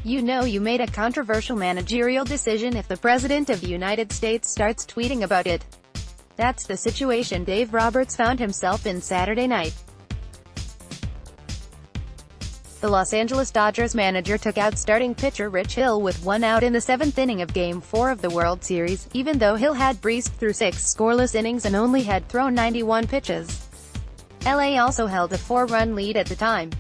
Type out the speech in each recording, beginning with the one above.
You know you made a controversial managerial decision if the President of the United States starts tweeting about it. That's the situation Dave Roberts found himself in Saturday night. The Los Angeles Dodgers manager took out starting pitcher Rich Hill with one out in the seventh inning of Game 4 of the World Series, even though Hill had breezed through 6 scoreless innings and only had thrown 91 pitches. LA also held a 4-run lead at the time.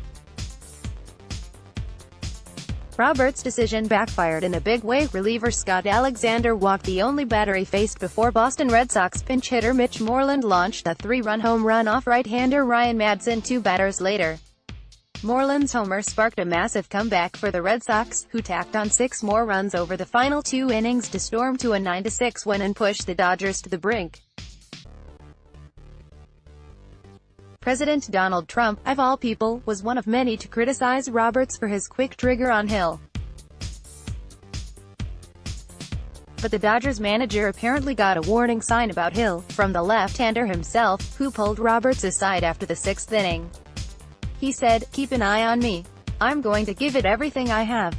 Roberts' decision backfired in a big way. Reliever Scott Alexander walked the only batter he faced before Boston Red Sox pinch hitter Mitch Moreland launched a 3-run home run off right-hander Ryan Madson 2 batters later. Moreland's homer sparked a massive comeback for the Red Sox, who tacked on 6 more runs over the final 2 innings to storm to a 9-6 win and push the Dodgers to the brink. President Donald Trump, of all people, was one of many to criticize Roberts for his quick trigger on Hill. But the Dodgers manager apparently got a warning sign about Hill, from the left-hander himself, who pulled Roberts aside after the 6th inning. He said, "Keep an eye on me. I'm going to give it everything I have.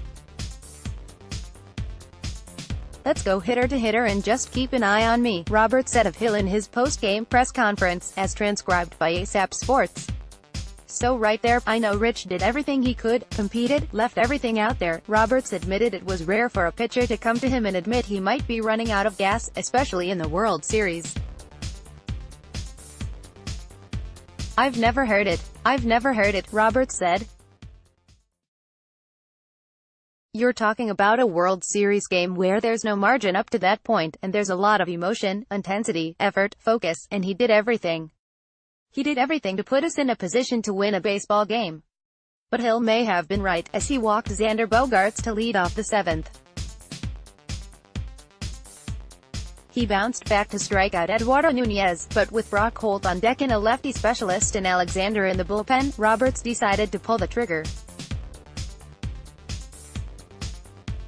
Let's go hitter to hitter and just keep an eye on me," Roberts said of Hill in his post-game press conference, as transcribed by ASAP Sports. "So right there, I know Rich did everything he could, competed, left everything out there." Roberts admitted it was rare for a pitcher to come to him and admit he might be running out of gas, especially in the World Series. I've never heard it, Roberts said. "You're talking about a World Series game where there's no margin up to that point, and there's a lot of emotion, intensity, effort, focus, and he did everything. He did everything to put us in a position to win a baseball game." But Hill may have been right, as he walked Xander Bogaerts to lead off the 7th. He bounced back to strike out Eduardo Nunez, but with Brock Holt on deck and a lefty specialist and Alexander in the bullpen, Roberts decided to pull the trigger.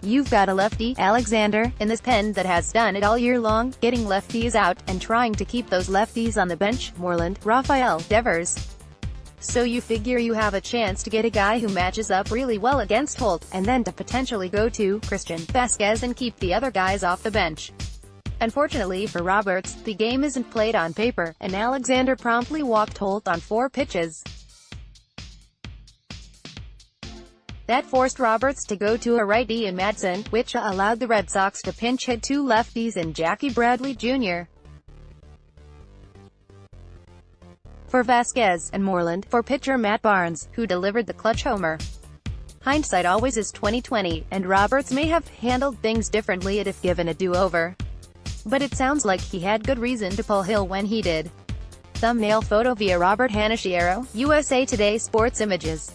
"You've got a lefty, Alexander, in this pen that has done it all year long, getting lefties out, and trying to keep those lefties on the bench, Moreland, Rafael, Devers. So you figure you have a chance to get a guy who matches up really well against Holt, and then to potentially go to Christian Vasquez and keep the other guys off the bench." Unfortunately for Roberts, the game isn't played on paper, and Alexander promptly walked Holt on 4 pitches. That forced Roberts to go to a righty in Madson, which allowed the Red Sox to pinch hit 2 lefties and Jackie Bradley Jr. for Vasquez, and Moreland for pitcher Matt Barnes, who delivered the clutch homer. Hindsight always is 20/20, and Roberts may have handled things differently if given a do-over. But it sounds like he had good reason to pull Hill when he did. Thumbnail photo via Robert Hanashiero, USA Today Sports Images.